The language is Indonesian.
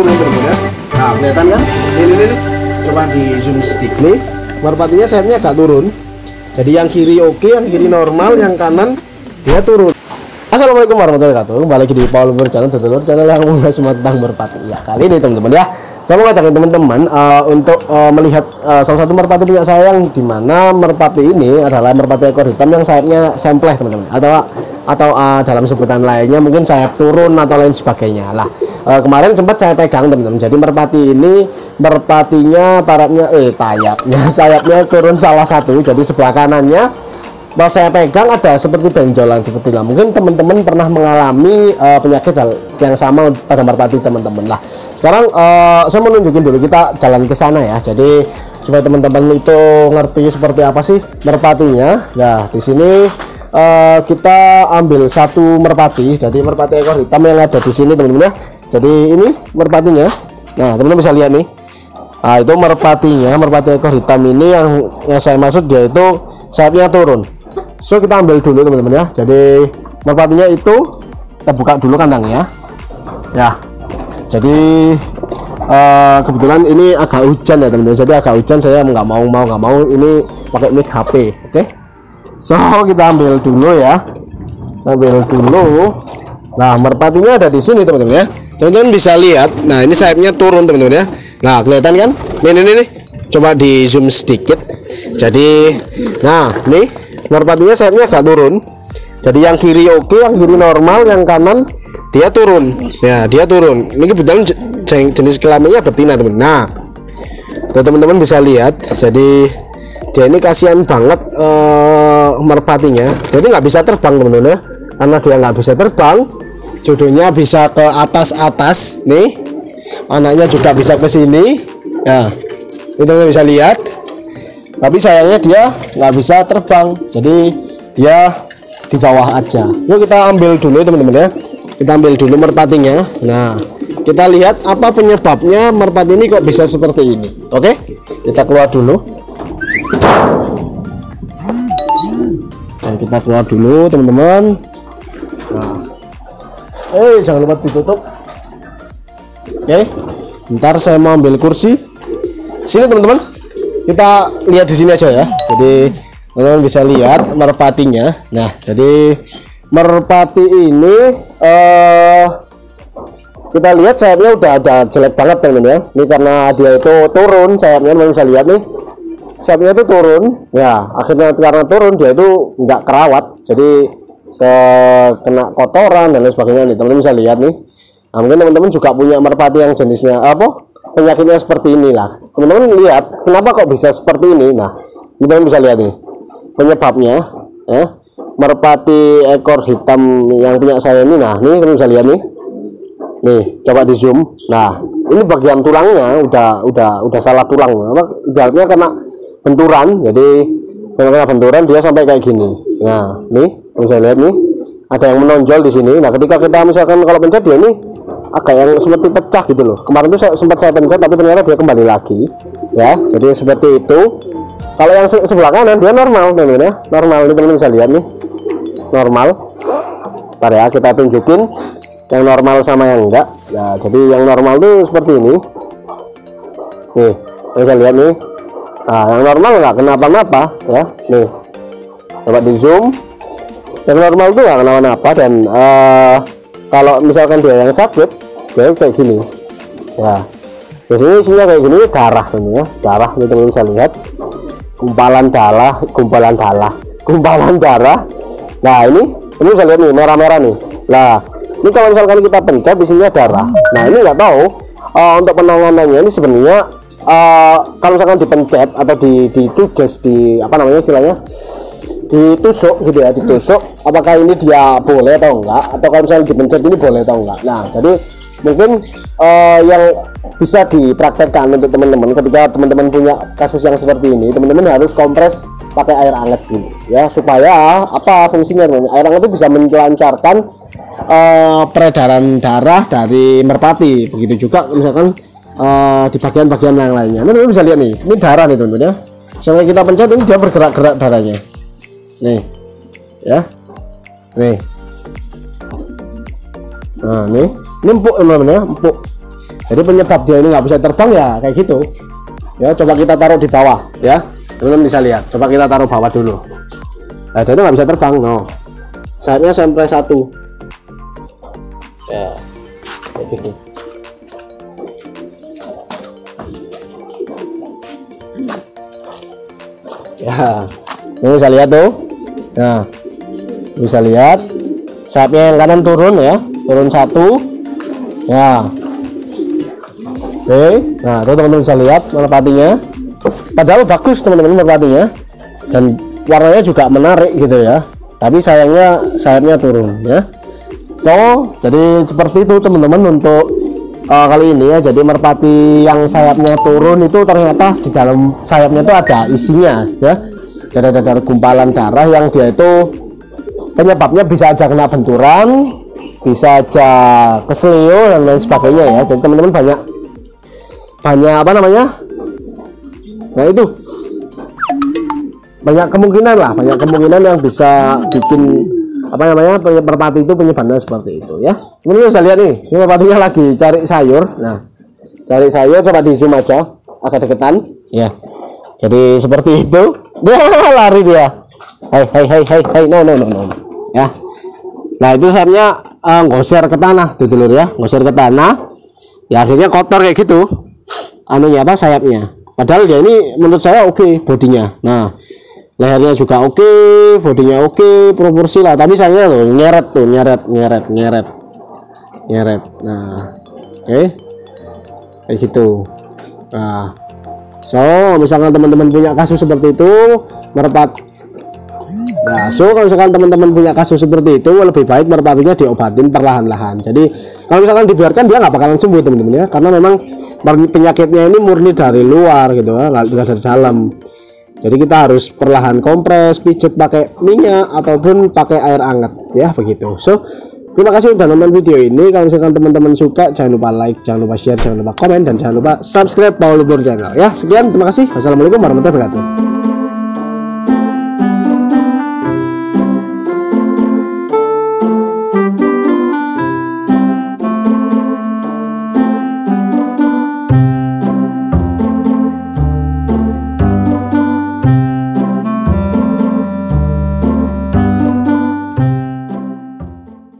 Ya. Nah, kelihatan kan? Ini coba di zoom stick nih. Merpatinya sayapnya agak turun. Jadi yang kiri oke, yang kiri normal, yang kanan dia turun. Assalamualaikum warahmatullahi wabarakatuh. Kembali lagi di Paul Lur channel yang membahas tentang merpati. Ya, kali ini teman-teman ya, saya mau ngajakin teman-teman untuk melihat salah satu merpati punya saya, yang dimana merpati ini adalah merpati ekor hitam yang sayapnya sempleh teman-teman, atau dalam sebutan lainnya mungkin sayap turun atau lain sebagainya lah. Kemarin sempat saya pegang teman-teman. Jadi merpati ini merpatinya sayapnya turun salah satu. Jadi sebelah kanannya pas saya pegang ada seperti benjolan seperti lah. Mungkin teman-teman pernah mengalami penyakit yang sama pada merpati teman-teman lah. Sekarang saya mau nunjukin dulu, kita jalan ke sana ya. Jadi supaya teman-teman itu ngerti seperti apa sih merpatinya. Nah, di sini kita ambil satu merpati. Jadi merpati ekor hitam yang ada di sini teman-teman ya. Jadi ini merpatinya. Nah, teman-teman bisa lihat nih. Nah, itu merpatinya, merpati ekor hitam ini yang saya maksud, dia itu sayapnya turun. So kita ambil dulu teman-teman ya. Jadi merpatinya itu kita buka dulu kandangnya. Ya. Jadi kebetulan ini agak hujan ya teman-teman. Jadi agak hujan, saya nggak mau ini pakai mic HP. Oke. So kita ambil dulu ya. Ambil dulu. Nah, merpatinya ada di sini teman-teman ya. Teman-teman bisa lihat. Nah, ini sayapnya turun teman-teman ya. Nah, kelihatan kan? Nih. Coba di zoom sedikit. Jadi, nah, nih merpatinya sayapnya agak turun. Jadi yang kiri oke, yang kiri normal, yang kanan dia turun. Ya, dia turun. Ini kebetulan jenis kelaminnya betina, teman. Nah, teman-teman bisa lihat. Jadi dia ini kasihan banget merpatinya. Jadi nggak bisa terbang teman-teman ya. Karena dia nggak bisa terbang, jodohnya bisa ke atas nih, anaknya juga bisa ke sini ya, itu bisa lihat. Tapi sayangnya dia nggak bisa terbang, jadi dia di bawah aja. Yuk kita ambil dulu teman-teman ya, kita ambil dulu merpatinya. Nah, kita lihat apa penyebabnya merpati ini kok bisa seperti ini. Oke, kita keluar dulu. Dan kita keluar dulu teman-teman. Nah, jangan lupa ditutup. Oke, ntar saya mau ambil kursi sini teman-teman. Kita lihat di sini aja ya. Jadi teman-teman bisa lihat merpatinya. Nah, jadi merpati ini kita lihat sayapnya udah ada jelek banget teman-teman ya. Ini karena dia itu turun sayapnya, teman-teman bisa lihat nih. Sayapnya itu turun. Ya, akhirnya karena turun dia itu nggak kerawat. Jadi kena kotoran dan lain sebagainya nih, teman-teman bisa lihat nih. Nah, mungkin teman-teman juga punya merpati yang jenisnya penyakitnya seperti inilah. Teman-teman lihat kenapa kok bisa seperti ini. Nah, teman-teman bisa lihat nih penyebabnya ya. Merpati ekor hitam yang punya saya ini, nah nih teman-teman bisa lihat nih. Nih, coba di zoom. Nah, ini bagian tulangnya udah salah tulang. Ibaratnya kena benturan. Jadi kena benturan dia sampai kayak gini. Nah, nih bisa lihat nih, ada yang menonjol di sini. Nah, ketika kita misalkan kalau pencet, dia ini agak yang seperti pecah gitu loh. Kemarin tuh sempat saya pencet tapi ternyata dia kembali lagi ya. Jadi seperti itu. Kalau yang sebelah kanan dia normal teman-teman ya. Normal, ini teman-teman bisa lihat nih, normal. Ntar ya kita tunjukin yang normal sama yang enggak ya. Jadi yang normal tuh seperti ini nih, bisa lihat nih. Nah, yang normal nggak kenapa-napa ya. Nih, coba di zoom. Yang normal tuh nggak kenapa-napa. Dan kalau misalkan dia yang sakit, dia kayak gini ya. Biasanya isinya kayak gini, darah teman ya. Darah nih teman bisa lihat, gumpalan darah. Nah, ini bisa lihat nih, merah-merah nih. Nah, ini kalau misalkan kita pencet di sini darah. Nah, ini nggak tahu untuk penanganannya ini sebenarnya kalau misalkan dipencet atau ditugas apa namanya istilahnya, ditusuk gitu ya, ditusuk, apakah ini dia boleh atau enggak, atau kalau misalnya dipencet ini boleh atau enggak. Nah, jadi mungkin yang bisa dipraktekkan untuk teman-teman ketika teman-teman punya kasus yang seperti ini, teman-teman harus kompres pakai air hangat dulu ya, supaya apa fungsinya teman-teman? Air hangat itu bisa melancarkan peredaran darah dari merpati. Begitu juga misalkan di bagian-bagian yang lainnya. Nah, teman-teman bisa lihat nih, ini darah nih teman-teman ya. Sampai kita pencet ini dia bergerak-gerak darahnya. Nih ya, nih. Nah, ini empuk teman-teman ya, empuk. Jadi penyebab dia ini nggak bisa terbang ya kayak gitu ya. Coba kita taruh di bawah ya, teman-teman bisa lihat. Coba kita taruh bawah dulu. Nah, dia itu nggak bisa terbang, no. Sayapnya sampai 1 ya, kayak gitu. Ya, ini bisa lihat tuh. Nah, bisa lihat sayapnya yang kanan turun ya, turun 1 ya. Oke, nah tuh teman-teman bisa lihat merpatinya, padahal bagus teman-teman merpatinya, dan warnanya juga menarik gitu ya, tapi sayangnya sayapnya turun ya. So jadi seperti itu teman-teman untuk kali ini ya. Jadi merpati yang sayapnya turun itu ternyata di dalam sayapnya itu ada isinya ya. Jadi ada gumpalan darah yang dia itu penyebabnya bisa aja kena benturan, bisa aja keselio dan lain sebagainya ya. Jadi teman-teman banyak apa namanya, nah itu banyak kemungkinan lah, banyak kemungkinan yang bisa bikin apa namanya merpati itu penyebabnya seperti itu ya. Teman-teman bisa lihat nih, ini merpatinya lagi cari sayur. Nah, cari sayur, coba di zoom aja agak deketan ya. Jadi seperti itu. Dia lari dia. Hai no ya. Nah itu sayapnya ngosir ke tanah tuh dulur ya, ngosir ke tanah ya, akhirnya kotor kayak gitu anunya apa sayapnya. Padahal dia ini menurut saya oke bodinya. Nah lehernya juga oke, bodinya oke, proporsi lah, tapi sayapnya loh nyeret tuh, nyeret. Nah oke, kayak gitu. Nah so misalkan teman-teman punya kasus seperti itu nah, so kalau misalkan teman-teman punya kasus seperti itu, lebih baik merpatinya diobatin perlahan-lahan. Jadi kalau misalkan dibiarkan dia nggak bakalan sembuh teman-teman ya, karena memang penyakitnya ini murni dari luar gitu ya, nggak dari dalam. Jadi kita harus perlahan kompres, pijet pakai minyak ataupun pakai air hangat ya, begitu. So terima kasih sudah nonton video ini. Kalau misalkan teman-teman suka, jangan lupa like, jangan lupa share, jangan lupa komen, dan jangan lupa subscribe Paul Lumpur Channel ya. Sekian, terima kasih. Wassalamualaikum warahmatullahi wabarakatuh.